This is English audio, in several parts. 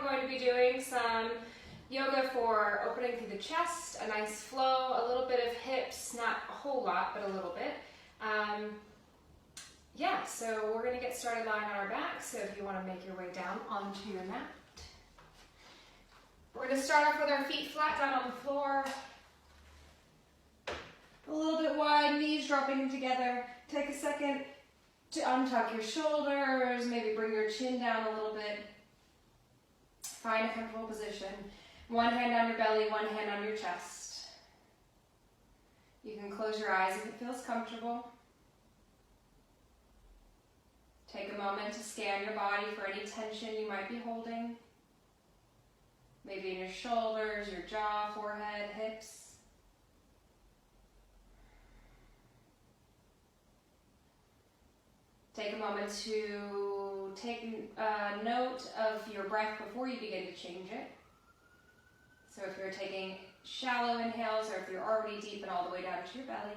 we're going to be doing some yoga for opening through the chest, a nice flow, a little bit of hips, not a whole lot, but a little bit. Yeah, so we're going to get started lying on our back, so if you want to make your way down onto your mat. We're going to start off with our feet flat down on the floor. A little bit wide, knees dropping together. Take a second to untuck your shoulders, maybe bring your chin down a little bit. Find a comfortable position. One hand on your belly, one hand on your chest. You can close your eyes if it feels comfortable. Take a moment to scan your body for any tension you might be holding. Maybe in your shoulders, your jaw, forehead, hips. Take a moment to take note of your breath before you begin to change it. So if you're taking shallow inhales or if you're already deep and all the way down to your belly.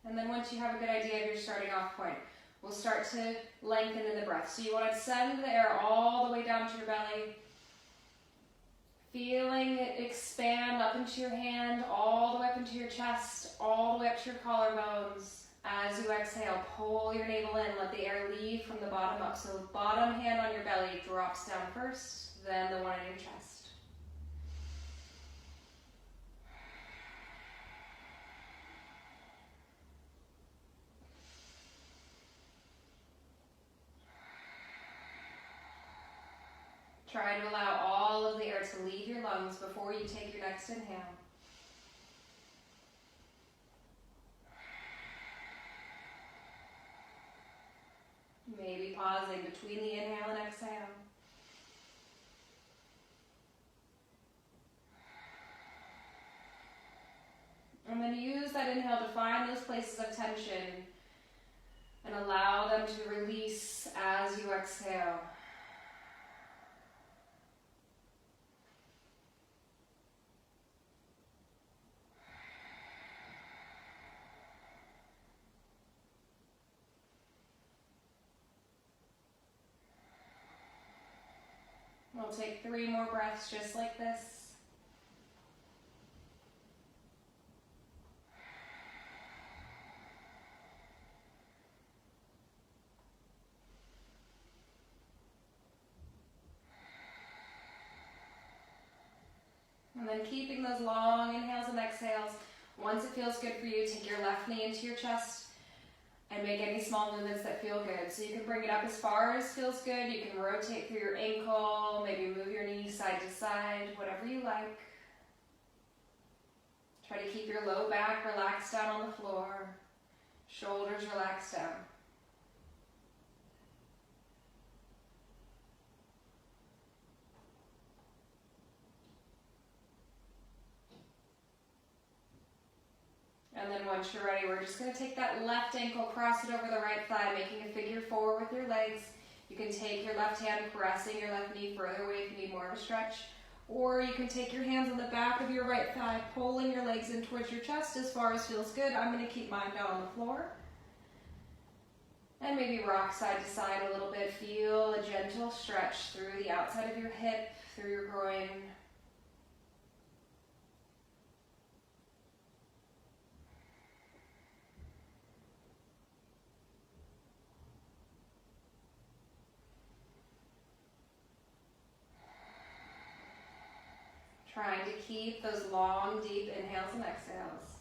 And then once you have a good idea of your starting off point, we'll start to lengthen in the breath. So you want to send the air all the way down to your belly. Feeling it expand up into your hand, all the way up into your chest, all the way up to your collarbones. As you exhale, pull your navel in, let the air leave from the bottom up. So the bottom hand on your belly drops down first, then the one in your chest. Try to allow all of the air to leave your lungs before you take your next inhale. Maybe pausing between the inhale and exhale. And then use that inhale to find those places of tension and allow them to release as you exhale. We'll take 3 more breaths just like this. And then keeping those long inhales and exhales. Once it feels good for you, take your left knee into your chest and make any small movements that feel good. So you can bring it up as far as feels good. You can rotate through your ankle, maybe move your knee side to side, whatever you like. Try to keep your low back relaxed down on the floor, shoulders relaxed down. And then once you're ready, we're just going to take that left ankle, cross it over the right thigh, making a figure 4 with your legs. You can take your left hand, pressing your left knee further away if you need more of a stretch. Or you can take your hands on the back of your right thigh, pulling your legs in towards your chest as far as feels good. I'm going to keep mine down on the floor. And maybe rock side to side a little bit. Feel a gentle stretch through the outside of your hip, through your groin. Trying to keep those long, deep inhales and exhales.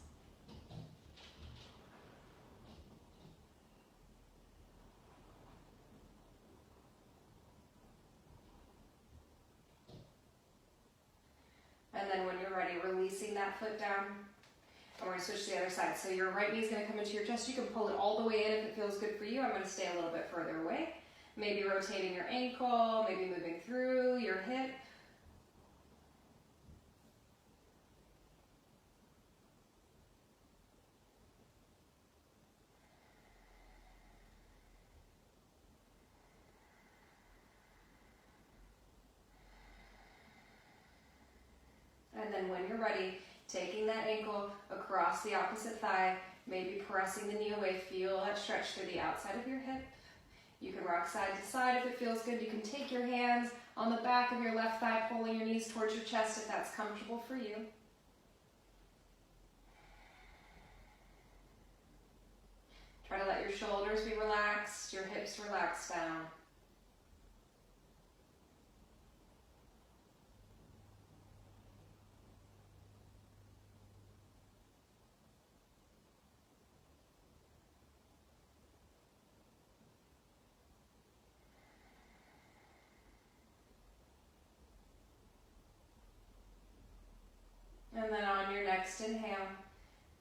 And then when you're ready, releasing that foot down. And we're going to switch to the other side. So your right knee is going to come into your chest. You can pull it all the way in if it feels good for you. I'm going to stay a little bit further away. Maybe rotating your ankle, maybe moving through your hip. And then when you're ready, taking that ankle across the opposite thigh, Maybe pressing the knee away, feel that stretch through the outside of your hip. You can rock side to side if it feels good. You can take your hands on the back of your left thigh, pulling your knees towards your chest if that's comfortable for you. Try to let your shoulders be relaxed, your hips relax down. And then on your next inhale,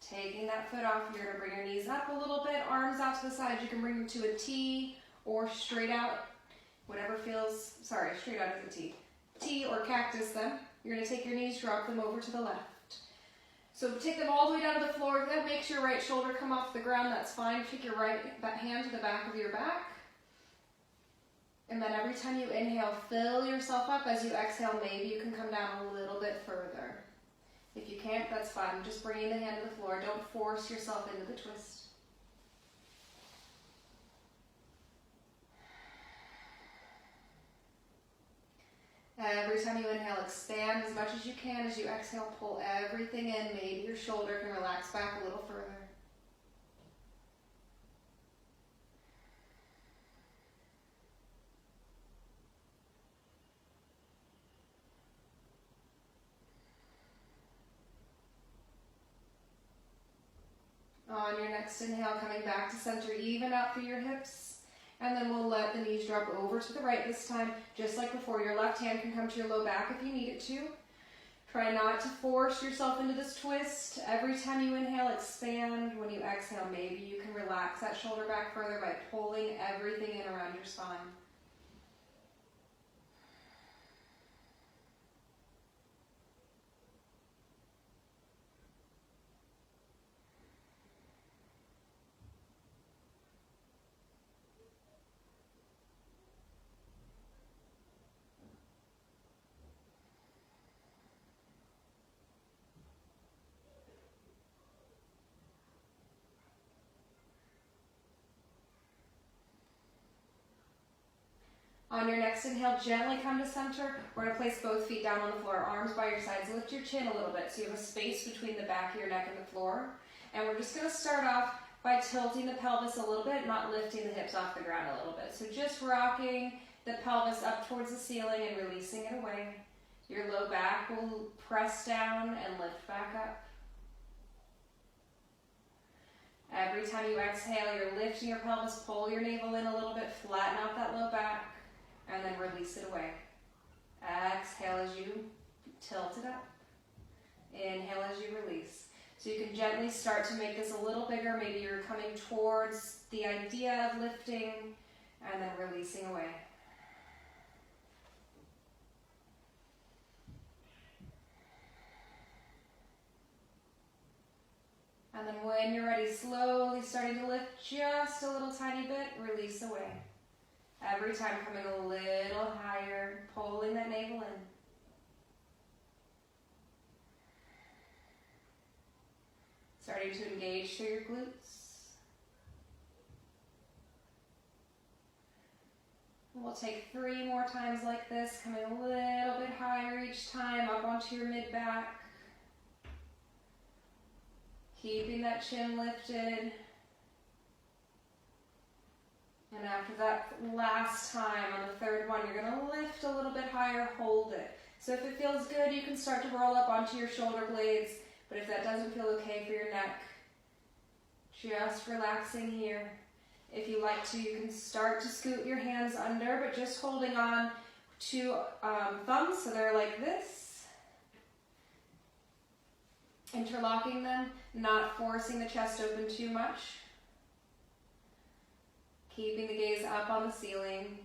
taking that foot off, you're going to bring your knees up a little bit, arms out to the side. You can bring them to a T or straight out, whatever feels, straight out is a T. T or cactus them. You're going to take your knees, drop them over to the left. So take them all the way down to the floor. If that makes your right shoulder come off the ground, that's fine. Take your right hand to the back of your back. And then every time you inhale, fill yourself up. As you exhale, maybe you can come down a little bit further. If you can't, that's fine. Just bringing the hand to the floor. Don't force yourself into the twist. Every time you inhale, expand as much as you can. As you exhale, pull everything in. Maybe your shoulder can relax back a little further. On your next inhale, coming back to center, even out through your hips. And then we'll let the knees drop over to the right this time. Just like before, your left hand can come to your low back if you need it to. Try not to force yourself into this twist. Every time you inhale, expand. When you exhale, maybe you can relax that shoulder back further by pulling everything in around your spine. On your next inhale, gently come to center. We're going to place both feet down on the floor, arms by your sides. Lift your chin a little bit so you have a space between the back of your neck and the floor. And we're just going to start off by tilting the pelvis a little bit, not lifting the hips off the ground a little bit. So just rocking the pelvis up towards the ceiling and releasing it away. Your low back will press down and lift back up. Every time you exhale, you're lifting your pelvis, pull your navel in a little bit, flatten out that low back. And then release it away. Exhale as you tilt it up. Inhale as you release. So you can gently start to make this a little bigger. Maybe you're coming towards the idea of lifting and then releasing away. And then when you're ready, slowly starting to lift just a little tiny bit, release away. Every time coming a little higher, pulling that navel in. Starting to engage through your glutes. We'll take 3 more times like this, coming a little bit higher each time, up onto your mid-back. Keeping that chin lifted. And after that last time, on the third one, you're going to lift a little bit higher, hold it. So if it feels good, you can start to roll up onto your shoulder blades. But if that doesn't feel okay for your neck, just relaxing here. If you like to, you can start to scoot your hands under, but just holding on to thumbs so they're like this. Interlocking them, not forcing the chest open too much. Keeping the gaze up on the ceiling.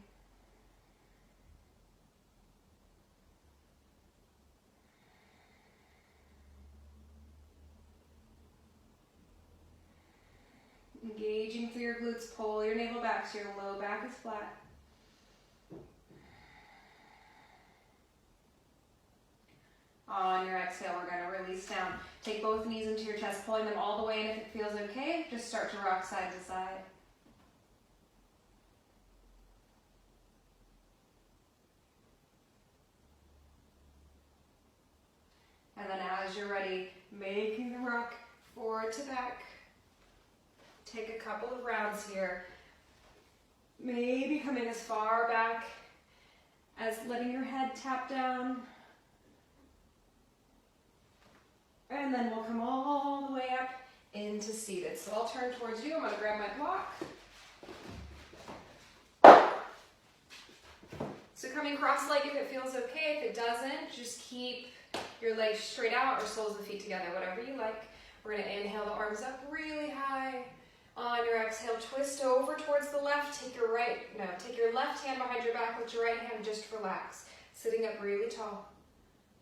Engaging through your glutes, pull your navel back so your low back is flat. On your exhale, we're going to release down. Take both knees into your chest, pulling them all the way, and if it feels okay, just start to rock side to side. And then as you're ready, making the rock forward to back. Take a couple of rounds here. Maybe coming as far back as letting your head tap down. And then we'll come all the way up into seated. So I'll turn towards you. I'm going to grab my block. So coming cross-legged if it feels okay. If it doesn't, just keep your legs straight out or soles of the feet together, whatever you like. We're going to inhale the arms up really high. On your exhale, twist over towards the left. Take your left hand behind your back. Let your right hand just relax. Sitting up really tall.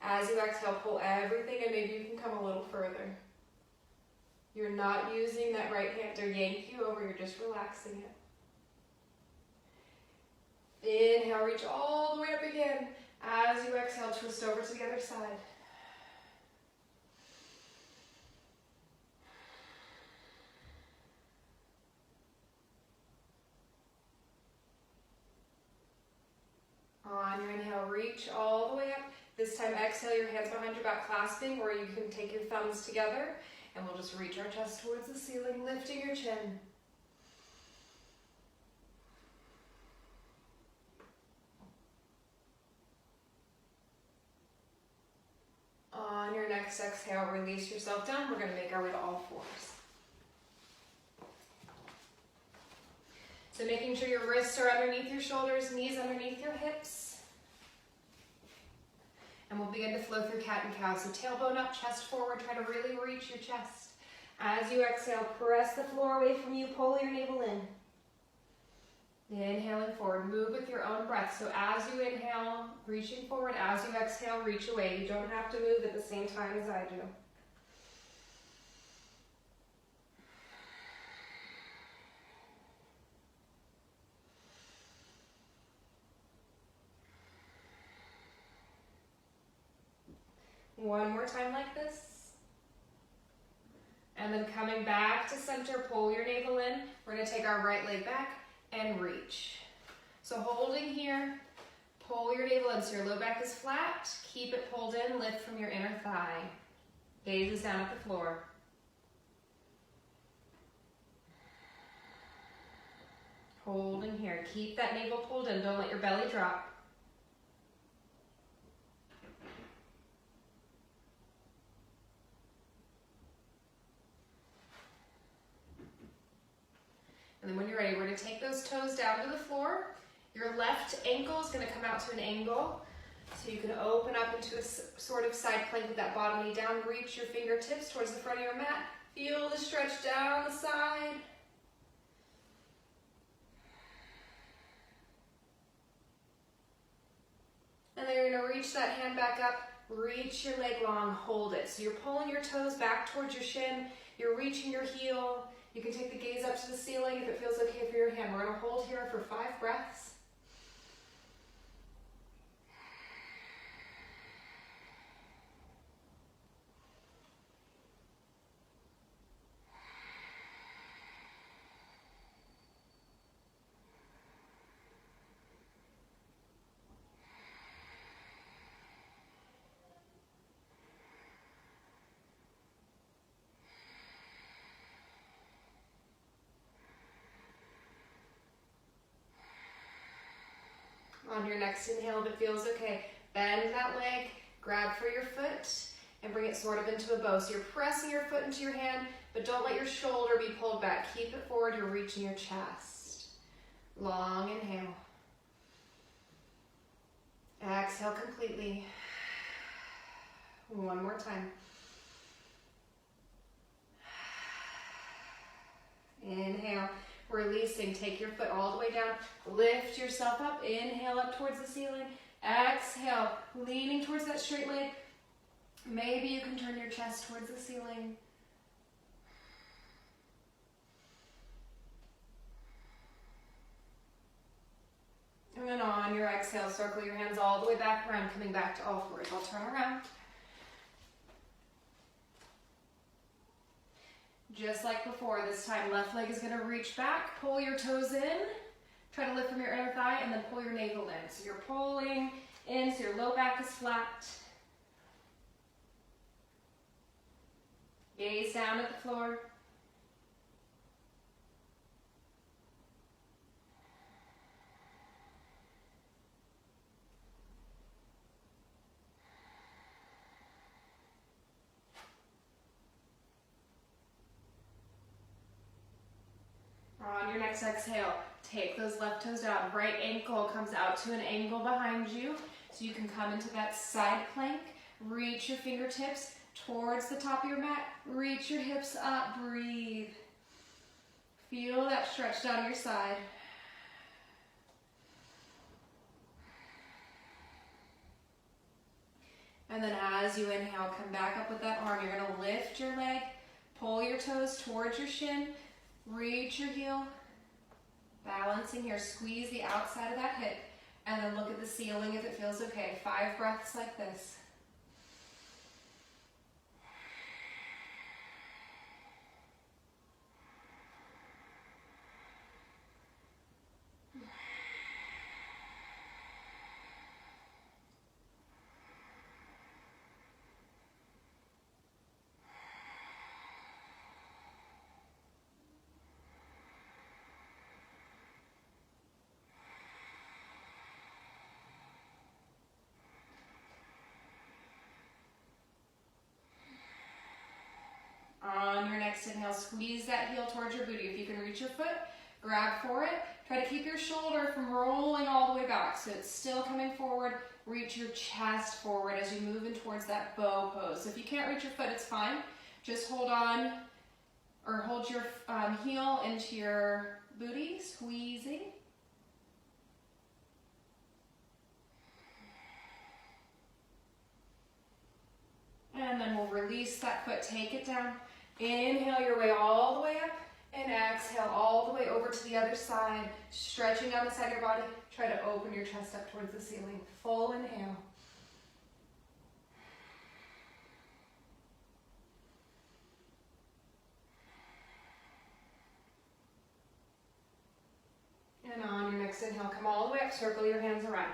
As you exhale, pull everything and maybe you can come a little further. You're not using that right hand to yank you over, you're just relaxing it. Inhale, reach all the way up again. As you exhale, twist over to the other side. On your inhale, reach all the way up. This time, exhale, your hands behind your back clasping, or you can take your thumbs together, and we'll just reach our chest towards the ceiling, lifting your chin. On your next exhale, release yourself down. We're going to make our way to all fours. So making sure your wrists are underneath your shoulders, knees underneath your hips. And we'll begin to flow through cat and cow. So tailbone up, chest forward, try to really reach your chest. As you exhale, press the floor away from you, pull your navel in. Inhaling forward, move with your own breath. So as you inhale, reaching forward, as you exhale, reach away. You don't have to move at the same time as I do. One more time like this. And then coming back to center, pull your navel in. We're going to take our right leg back and reach. So holding here, pull your navel in so your low back is flat. Keep it pulled in, lift from your inner thigh. Gaze is down at the floor. Holding here. Keep that navel pulled in. Don't let your belly drop. And then when you're ready, we're going to take those toes down to the floor. Your left ankle is going to come out to an angle. So you can open up into a sort of side plank with that bottom knee down. Reach your fingertips towards the front of your mat. Feel the stretch down the side. And then you're going to reach that hand back up. Reach your leg long. Hold it. So you're pulling your toes back towards your shin. You're reaching your heel. You can take the gaze up to the ceiling if it feels okay for your hand. We're going to hold here for 5 breaths. On your next inhale, if it feels okay, bend that leg, grab for your foot, and bring it sort of into a bow. So you're pressing your foot into your hand, but don't let your shoulder be pulled back. Keep it forward, you're reaching your chest. Long inhale. Exhale completely. One more time. Inhale. Releasing, take your foot all the way down, lift yourself up, inhale up towards the ceiling, exhale, leaning towards that straight leg. Maybe you can turn your chest towards the ceiling. And then on your exhale, circle your hands all the way back around, coming back to all fours. I'll turn around. Just like before, this time left leg is gonna reach back, pull your toes in, try to lift from your inner thigh, and then pull your navel in. So you're pulling in, so your low back is flat. Gaze down at the floor. On your next exhale, take those left toes down. Right ankle comes out to an angle behind you, so you can come into that side plank. Reach your fingertips towards the top of your mat. Reach your hips up. Breathe. Feel that stretch down your side. And then as you inhale, come back up with that arm. You're going to lift your leg, pull your toes towards your shin, reach your heel, balancing here. Squeeze the outside of that hip, and then look at the ceiling if it feels okay. 5 breaths like this. On your next inhale, squeeze that heel towards your booty. If you can reach your foot, grab for it. Try to keep your shoulder from rolling all the way back, so it's still coming forward. Reach your chest forward as you move in towards that bow pose. So if you can't reach your foot, it's fine. Just hold on, or hold your heel into your booty, squeezing. And then we'll release that foot, take it down. Inhale your way all the way up, and exhale all the way over to the other side, stretching down the side of your body. Try to open your chest up towards the ceiling. Full inhale. And on your next inhale, come all the way up, circle your hands around.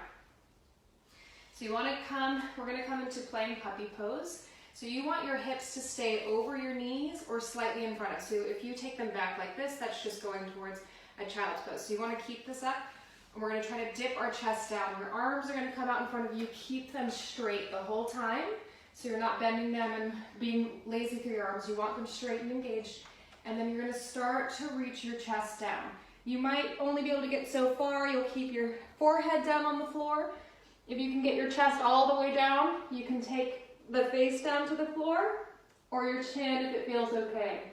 So you want to we're going to come into playing puppy pose. So you want your hips to stay over your knees or slightly in front of. So if you take them back like this, that's just going towards a child's pose. So you want to keep this up, and we're going to try to dip our chest down. Your arms are going to come out in front of you. Keep them straight the whole time, so you're not bending them and being lazy through your arms. You want them straight and engaged. And then you're going to start to reach your chest down. You might only be able to get so far. You'll keep your forehead down on the floor. If you can get your chest all the way down, you can take the face down to the floor, or your chin if it feels okay.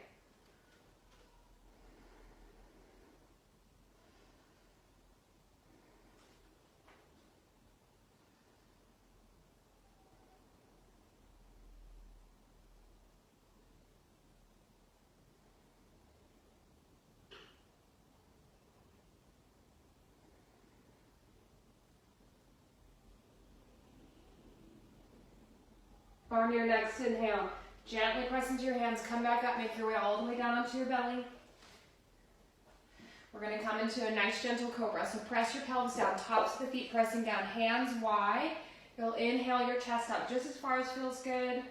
On your next inhale, gently press into your hands, come back up, make your way all the way down onto your belly. We're going to come into a nice gentle cobra. So press your pelvis down, tops of the feet pressing down, hands wide. You'll inhale your chest up just as far as feels good.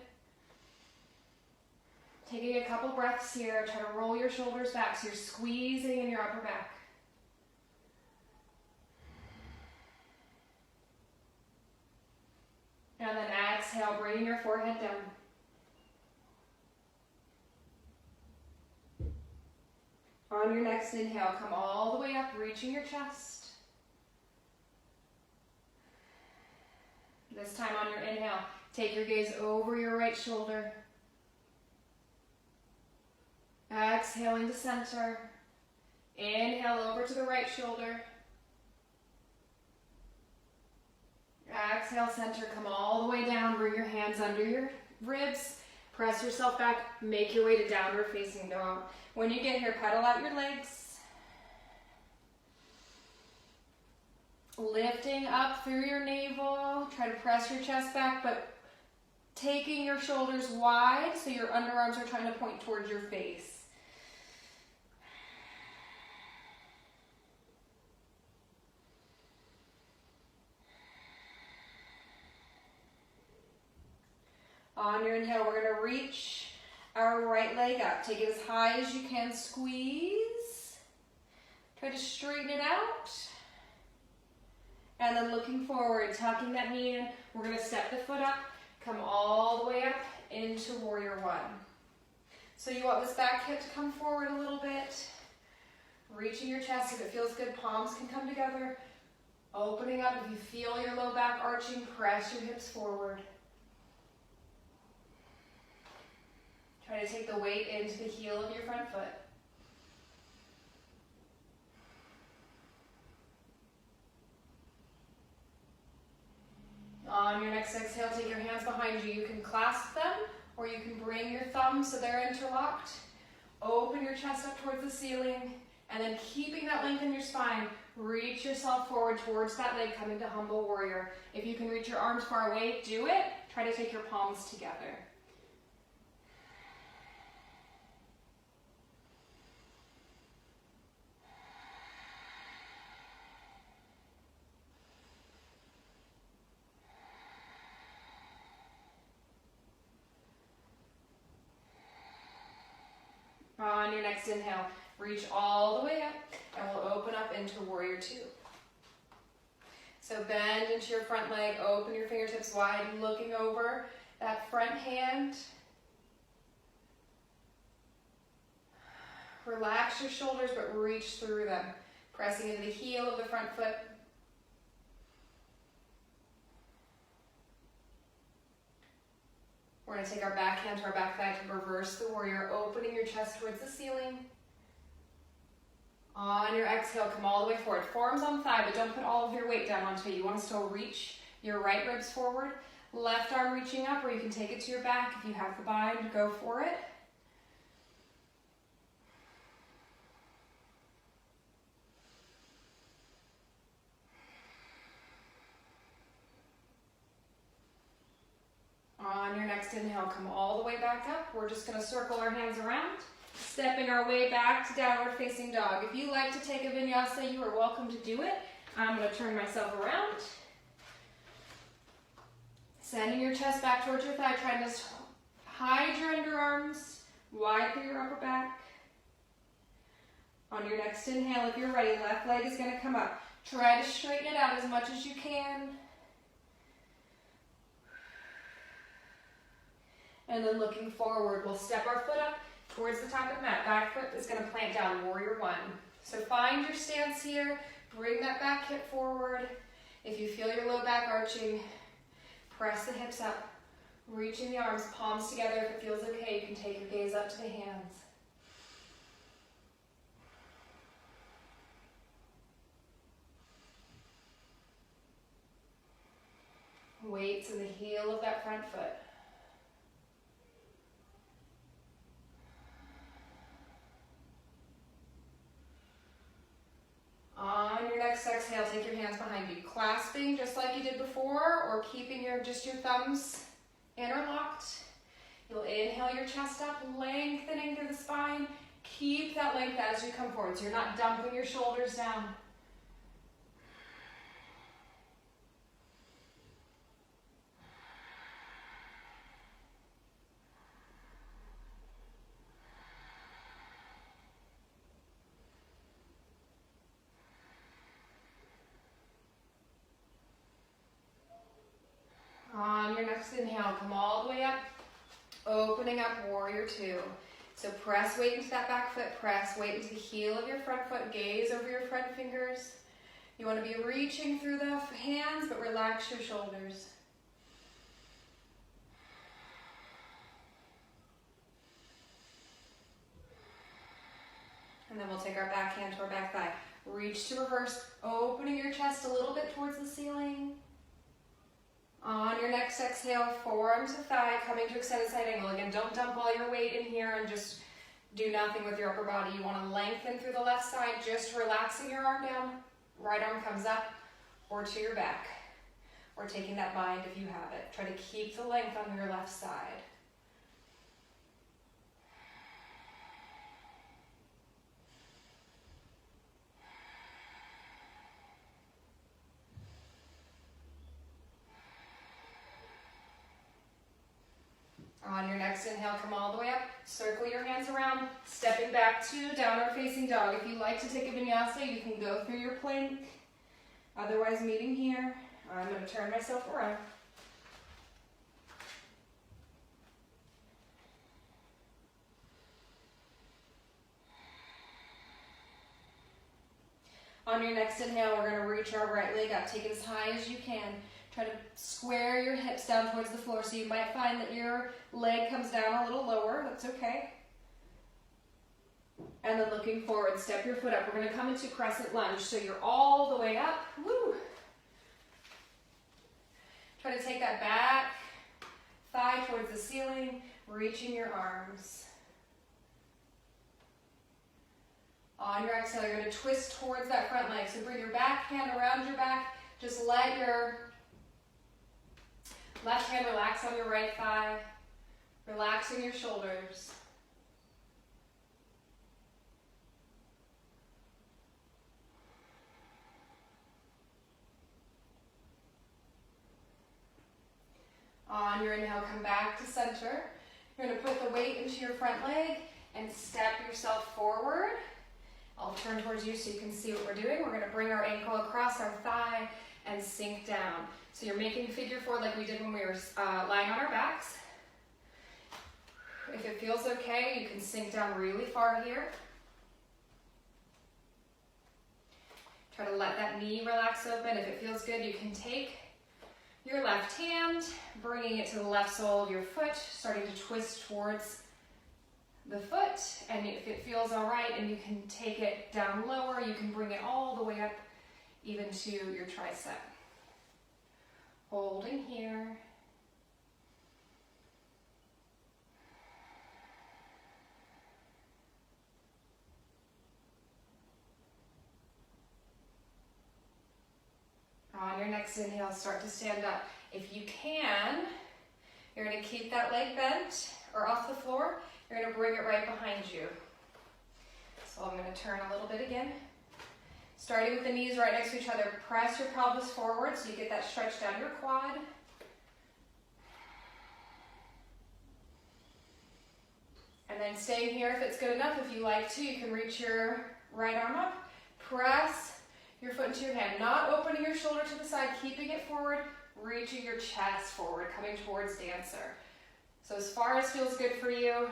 Taking a couple breaths here, try to roll your shoulders back so you're squeezing in your upper back. And then exhale, bringing your forehead down. On your next inhale, come all the way up, reaching your chest. This time on your inhale, take your gaze over your right shoulder. Exhaling to center. Inhale over to the right shoulder. Exhale, center, come all the way down, bring your hands under your ribs, press yourself back, make your way to downward facing dog. When you get here, pedal out your legs. Lifting up through your navel, try to press your chest back, but taking your shoulders wide so your underarms are trying to point towards your face. On your inhale, we're gonna reach our right leg up. Take it as high as you can, squeeze. Try to straighten it out. And then looking forward, tucking that knee in, we're gonna step the foot up, come all the way up into warrior one. So you want this back hip to come forward a little bit. Reaching your chest, if it feels good, palms can come together. Opening up, if you feel your low back arching, press your hips forward. Try to take the weight into the heel of your front foot. On your next exhale, take your hands behind you. You can clasp them, or you can bring your thumbs so they're interlocked. Open your chest up towards the ceiling, and then keeping that length in your spine, reach yourself forward towards that leg, coming to humble warrior. If you can reach your arms far away, do it. Try to take your palms together. On your next inhale, reach all the way up, and we'll open up into warrior two. So bend into your front leg, open your fingertips wide, looking over that front hand. Relax your shoulders, but reach through them, pressing into the heel of the front foot. We're going to take our back hand to our back thigh to reverse the warrior, opening your chest towards the ceiling. On your exhale, come all the way forward. Forearms on thigh, but don't put all of your weight down onto it. You want to still reach your right ribs forward. Left arm reaching up, or you can take it to your back. If you have the bind, go for it. On your next inhale, come all the way back up. We're just going to circle our hands around, stepping our way back to downward facing dog. If you like to take a vinyasa, you are welcome to do it. I'm going to turn myself around. Sending your chest back towards your thigh. Try to hide your underarms, wide through your upper back. On your next inhale, if you're ready, left leg is going to come up. Try to straighten it out as much as you can. And then looking forward, we'll step our foot up towards the top of the mat. Back foot is going to plant down, warrior one. So find your stance here. Bring that back hip forward. If you feel your low back arching, press the hips up. Reaching the arms, palms together. If it feels okay, you can take your gaze up to the hands. Weights in the heel of that front foot. On your next exhale, take your hands behind you, clasping just like you did before, or keeping just your thumbs interlocked. You'll inhale your chest up, lengthening through the spine. Keep that length as you come forward, so you're not dumping your shoulders down. On your next inhale, come all the way up, opening up warrior two. So press weight into that back foot, press weight into the heel of your front foot, gaze over your front fingers. You want to be reaching through the hands, but relax your shoulders. And then we'll take our back hand to our back thigh. Reach to reverse, opening your chest a little bit towards the ceiling. On your next exhale, forearm to thigh, coming to extended side angle. Again, don't dump all your weight in here and just do nothing with your upper body. You want to lengthen through the left side, just relaxing your arm down. Right arm comes up or to your back, or taking that bind if you have it. Try to keep the length on your left side. inhale, come all the way up. Circle your hands around, stepping back to downward facing dog. If you like to take a vinyasa, you can go through your plank. Otherwise, meeting here. I'm going to turn myself around. On your next inhale, we're going to reach our right leg up. Take it as high as you can. Try to square your hips down towards the floor. So you might find that your leg comes down a little lower. That's okay. And then looking forward, step your foot up. We're going to come into crescent lunge. So you're all the way up. Woo! Try to take that back thigh towards the ceiling, reaching your arms. On your exhale, you're going to twist towards that front leg. So bring your back hand around your back. Just let your left hand relax on your right thigh, relaxing your shoulders. On your inhale, come back to center. You're going to put the weight into your front leg and step yourself forward. I'll turn towards you so you can see what we're doing. We're going to bring our ankle across our thigh and sink down. So you're making figure four like we did when we were lying on our backs. If it feels okay, you can sink down really far here. Try to let that knee relax open. If it feels good, you can take your left hand, bringing it to the left sole of your foot, starting to twist towards the foot, and if it feels all right and you can take it down lower, you can bring it all the way up even to your tricep. Holding here. On your next inhale, start to stand up. If you can, you're going to keep that leg bent or off the floor. You're going to bring it right behind you. So I'm going to turn a little bit again. Starting with the knees right next to each other. Press your pelvis forward so you get that stretch down your quad. And then staying here if it's good enough. If you like to, you can reach your right arm up. Press your foot into your hand. Not opening your shoulder to the side, keeping it forward, reaching your chest forward, coming towards dancer. So as far as feels good for you.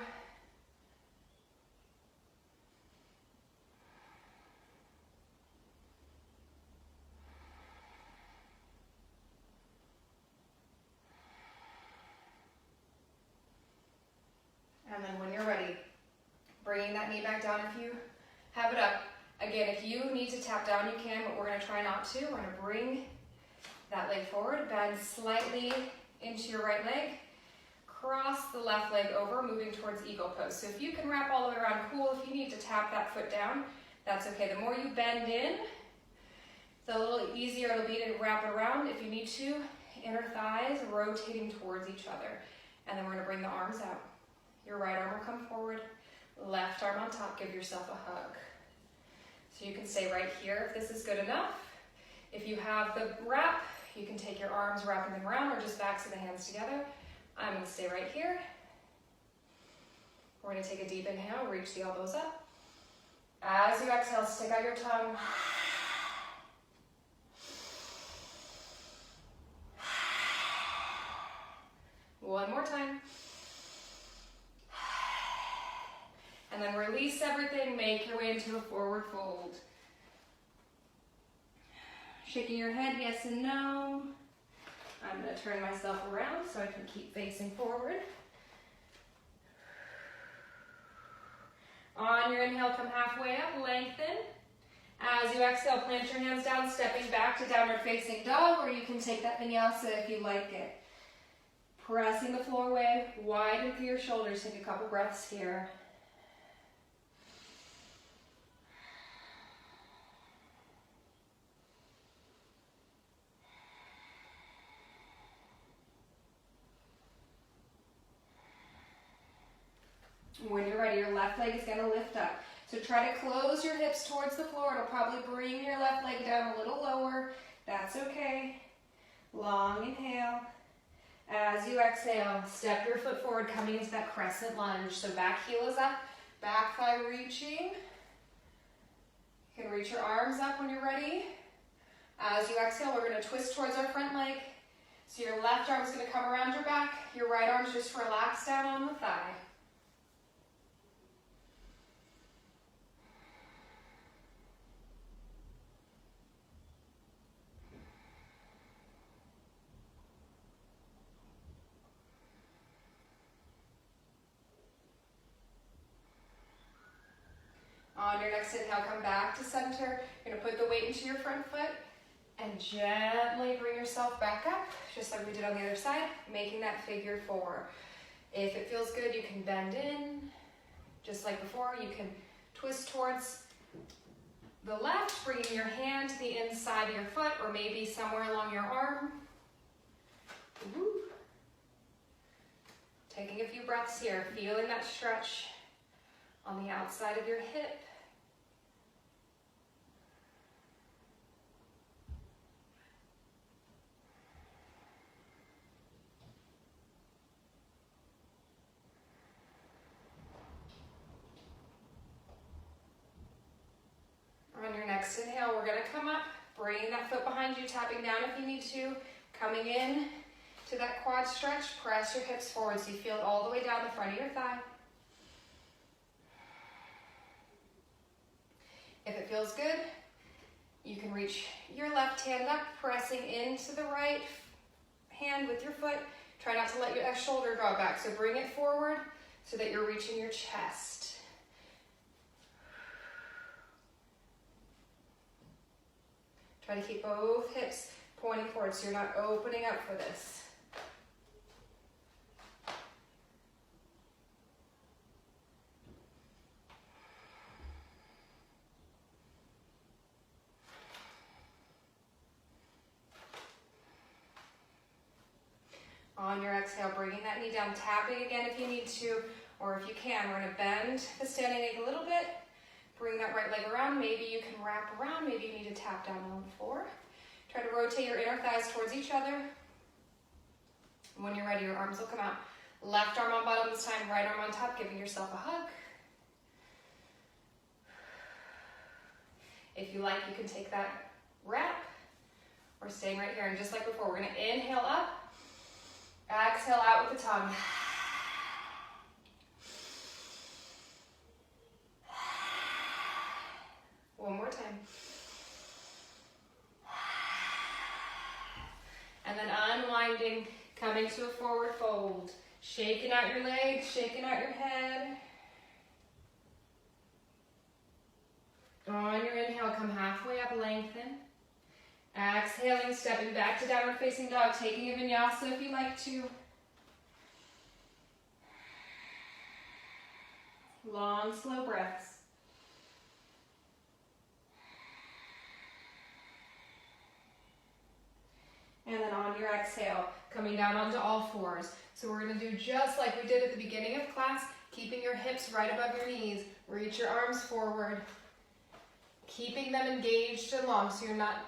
And then when you're ready, bringing that knee back down if you have it up. Again, if you need to tap down, you can, but we're going to try not to. We're going to bring that leg forward, bend slightly into your right leg, cross the left leg over, moving towards eagle pose. So if you can wrap all the way around, cool. If you need to tap that foot down, that's okay. The more you bend in, the little easier it'll be to wrap it around. If you need to, inner thighs rotating towards each other. And then we're going to bring the arms out. Your right arm will come forward, left arm on top, give yourself a hug. So you can stay right here if this is good enough. If you have the wrap, you can take your arms, wrapping them around, or just backs of the hands together. I'm going to stay right here. We're going to take a deep inhale, reach the elbows up. As you exhale, stick out your tongue. One more time. And then release everything, make your way into a forward fold. Shaking your head, yes and no. I'm going to turn myself around so I can keep facing forward. On your inhale, come halfway up, lengthen. As you exhale, plant your hands down, stepping back to downward facing dog, or you can take that vinyasa if you like it. Pressing the floor away, widen through your shoulders, take a couple breaths here. When you're ready, your left leg is going to lift up. So try to close your hips towards the floor. It'll probably bring your left leg down a little lower. That's okay. Long inhale. As you exhale, step your foot forward, coming into that crescent lunge. So back heel is up, back thigh reaching. You can reach your arms up when you're ready. As you exhale, we're going to twist towards our front leg. So your left arm is going to come around your back. Your right arm is just relaxed down on the thigh. On your next inhale, come back to center. You're going to put the weight into your front foot and gently bring yourself back up, just like we did on the other side, making that figure four. If it feels good, you can bend in. Just like before, you can twist towards the left, bringing your hand to the inside of your foot or maybe somewhere along your arm. Woo. Taking a few breaths here, feeling that stretch on the outside of your hip. On your next inhale, we're going to come up, bringing that foot behind you, tapping down if you need to, coming in to that quad stretch. Press your hips forward so you feel it all the way down the front of your thigh. If it feels good, you can reach your left hand up, pressing into the right hand with your foot. Try not to let your shoulder drop back, so bring it forward so that you're reaching your chest. Try to keep both hips pointing forward so you're not opening up for this. On your exhale, bringing that knee down, tapping again if you need to, or if you can, we're going to bend the standing leg a little bit. Bring that right leg around. Maybe you can wrap around. Maybe you need to tap down on the floor. Try to rotate your inner thighs towards each other. And when you're ready, your arms will come out. Left arm on bottom this time, right arm on top, giving yourself a hug. If you like, you can take that wrap. We're staying right here. And just like before, we're going to inhale up. Exhale out with the tongue. One more time. And then unwinding, coming to a forward fold. Shaking out your legs, shaking out your head. On your inhale, come halfway up, lengthen. Exhaling, stepping back to downward facing dog, taking a vinyasa if you like to. Long, slow breaths. And then on your exhale, coming down onto all fours. So we're going to do just like we did at the beginning of class, keeping your hips right above your knees. Reach your arms forward, keeping them engaged and long so you're not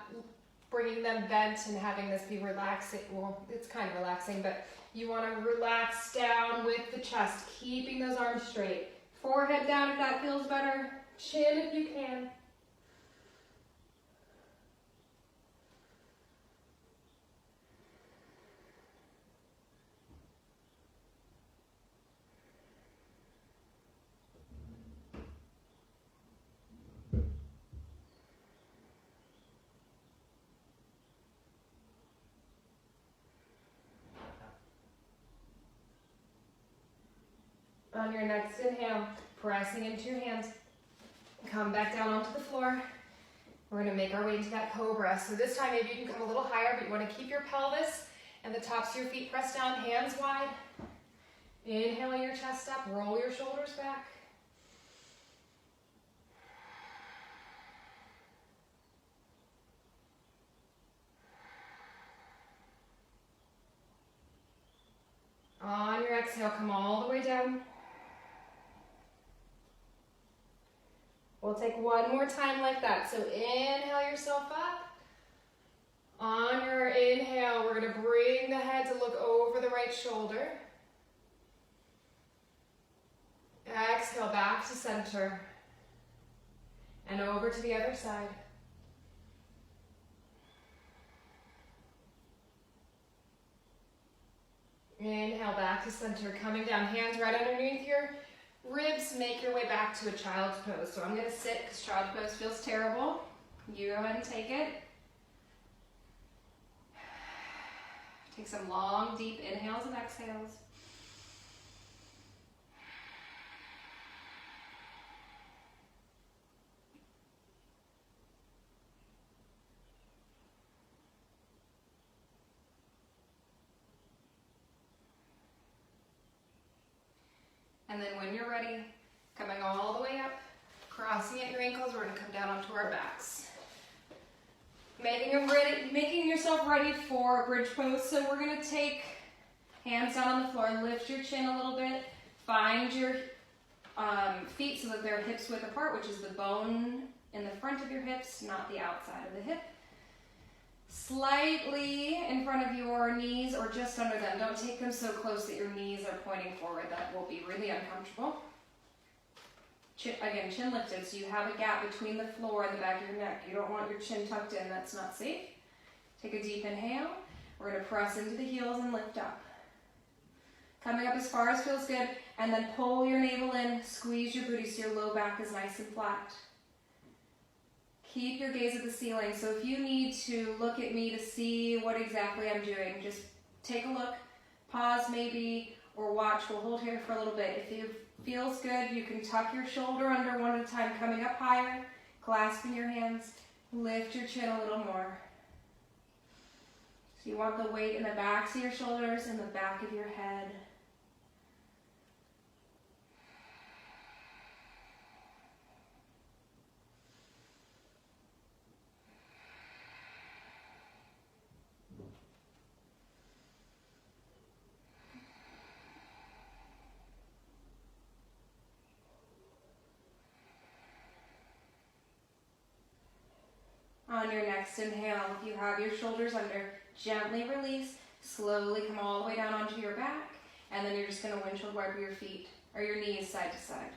bringing them bent and having this be relaxing. Well, it's kind of relaxing, but you want to relax down with the chest, keeping those arms straight. Forehead down if that feels better. Chin if you can. On your next inhale, pressing into your hands, come back down onto the floor. We're going to make our way into that cobra. So this time maybe you can come a little higher, but you want to keep your pelvis and the tops of your feet pressed down, hands wide. Inhale your chest up, roll your shoulders back. On your exhale, come all the way down. We'll take one more time like that. So inhale yourself up. On your inhale, we're going to bring the head to look over the right shoulder. Exhale, back to center. And over to the other side. Inhale, back to center. Coming down, hands right underneath your ribs. Make your way back to a child's pose. So I'm going to sit because child's pose feels terrible. You go ahead and take it. Take some long, deep inhales and exhales. And then when you're ready, coming all the way up, crossing at your ankles, we're going to come down onto our backs. Making yourself ready for a bridge pose. So we're going to take hands down on the floor, lift your chin a little bit, find your feet so that they're hips width apart, which is the bone in the front of your hips, not the outside of the hip. Slightly in front of your knees or just under them. Don't take them so close that your knees are pointing forward. That will be really uncomfortable. Again, chin lifted, so you have a gap between the floor and the back of your neck. You don't want your chin tucked in, that's not safe. Take a deep inhale. We're going to press into the heels and lift up. Coming up as far as feels good, and then pull your navel in, squeeze your booty so your low back is nice and flat. Keep your gaze at the ceiling, so if you need to look at me to see what exactly I'm doing, just take a look, pause maybe, or watch. We'll hold here for a little bit. If it feels good, you can tuck your shoulder under one at a time, coming up higher, clasping your hands, lift your chin a little more. So you want the weight in the backs of your shoulders and the back of your head. On your next inhale, if you have your shoulders under, gently release, slowly come all the way down onto your back, and then you're just going to windshield wiper your feet or your knees side to side.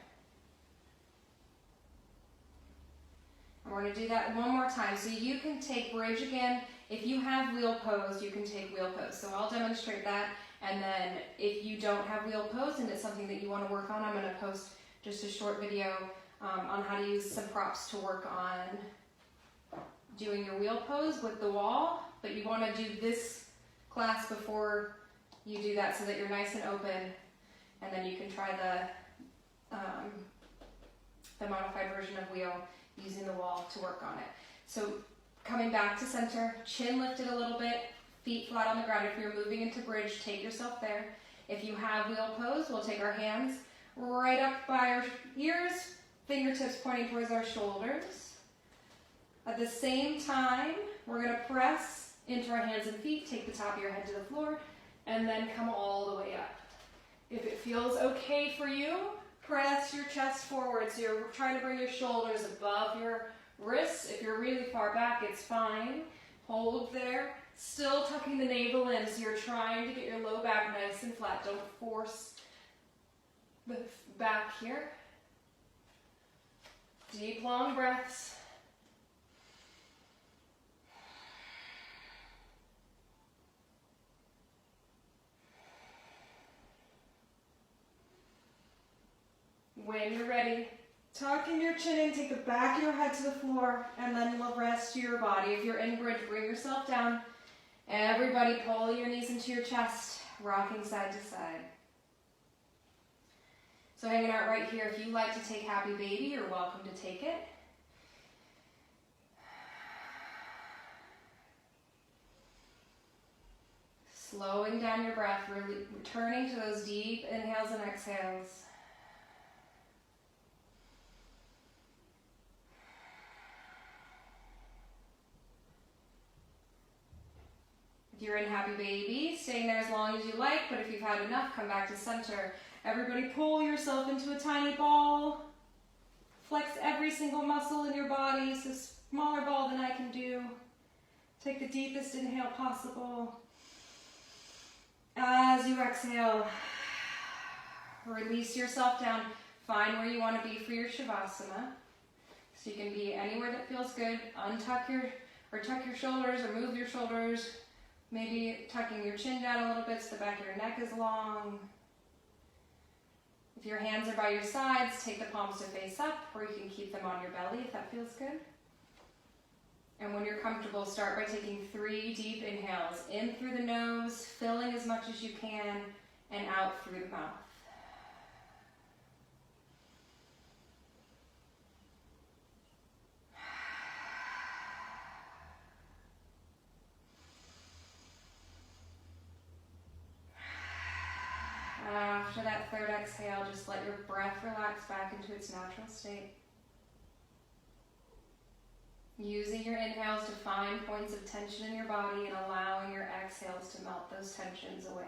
And we're going to do that one more time. So you can take bridge again. If you have wheel pose, you can take wheel pose. So I'll demonstrate that, and then if you don't have wheel pose and it's something that you want to work on, I'm going to post just a short video on how to use some props to work on doing your wheel pose with the wall, but you want to do this class before you do that so that you're nice and open, and then you can try the modified version of wheel using the wall to work on it. So coming back to center, chin lifted a little bit, feet flat on the ground. If you're moving into bridge, take yourself there. If you have wheel pose, we'll take our hands right up by our ears, fingertips pointing towards our shoulders. At the same time, we're going to press into our hands and feet, take the top of your head to the floor, and then come all the way up. If it feels okay for you, press your chest forward. So you're trying to bring your shoulders above your wrists. If you're really far back, it's fine. Hold there. Still tucking the navel in, so you're trying to get your low back nice and flat. Don't force the back here. Deep, long breaths. When you're ready, tucking your chin in, take the back of your head to the floor, and then the rest of your body. If you're in bridge, bring yourself down. Everybody pull your knees into your chest, rocking side to side. So hanging out right here, if you like to take Happy Baby, you're welcome to take it. Slowing down your breath, returning to those deep inhales and exhales. You're in Happy Baby, staying there as long as you like, but if you've had enough, come back to center. Everybody pull yourself into a tiny ball. Flex every single muscle in your body. It's a smaller ball than I can do. Take the deepest inhale possible. As you exhale, release yourself down. Find where you want to be for your Shavasana. So you can be anywhere that feels good. Tuck your shoulders or move your shoulders. Maybe tucking your chin down a little bit so the back of your neck is long. If your hands are by your sides, take the palms to face up, or you can keep them on your belly if that feels good. And when you're comfortable, start by taking 3 deep inhales. In through the nose, filling as much as you can, and out through the mouth. After that 3rd exhale, just let your breath relax back into its natural state. Using your inhales to find points of tension in your body and allowing your exhales to melt those tensions away.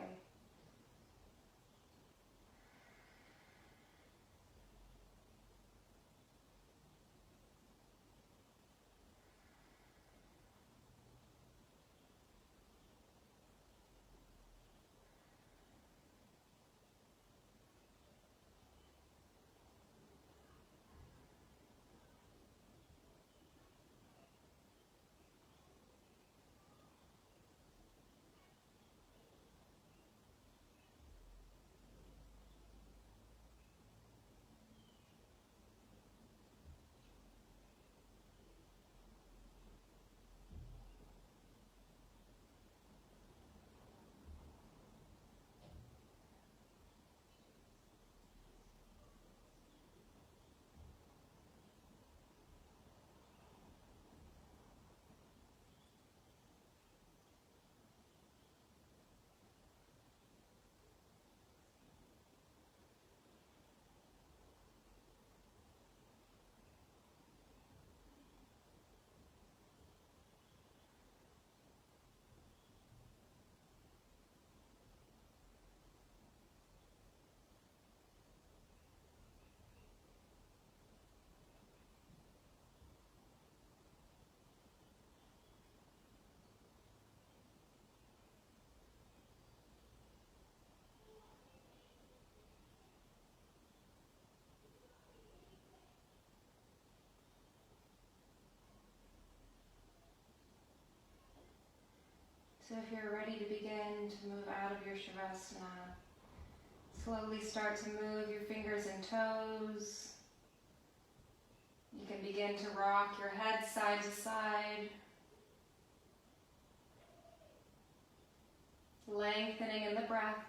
So if you're ready to begin to move out of your Shavasana, slowly start to move your fingers and toes. You can begin to rock your head side to side, lengthening in the breath.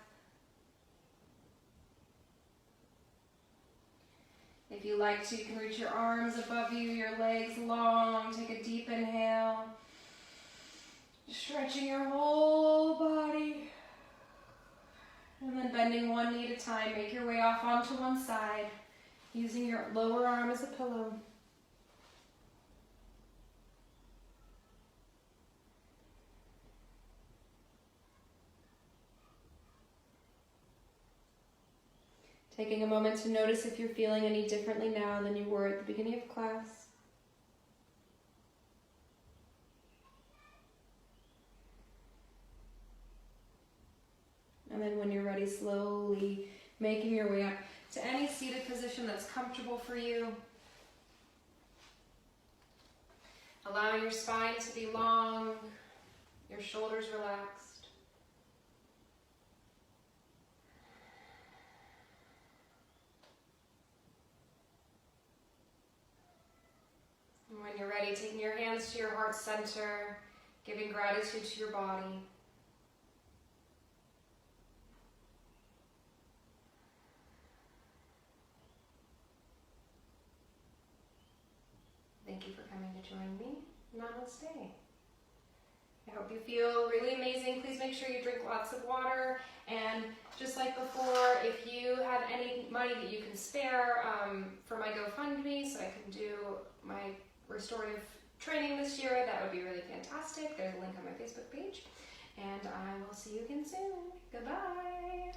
If you like to, you can reach your arms above you, your legs long. Take a deep inhale. Stretching your whole body. And then bending one knee at a time, make your way off onto one side, using your lower arm as a pillow. Taking a moment to notice if you're feeling any differently now than you were at the beginning of class. And then when you're ready, slowly making your way up to any seated position that's comfortable for you. Allowing your spine to be long, your shoulders relaxed. And when you're ready, taking your hands to your heart center, giving gratitude to your body. Thank you for coming to join me. Namaste. I hope you feel really amazing. Please make sure you drink lots of water. And just like before, if you have any money that you can spare for my GoFundMe so I can do my restorative training this year, that would be really fantastic. There's a link on my Facebook page. And I will see you again soon. Goodbye.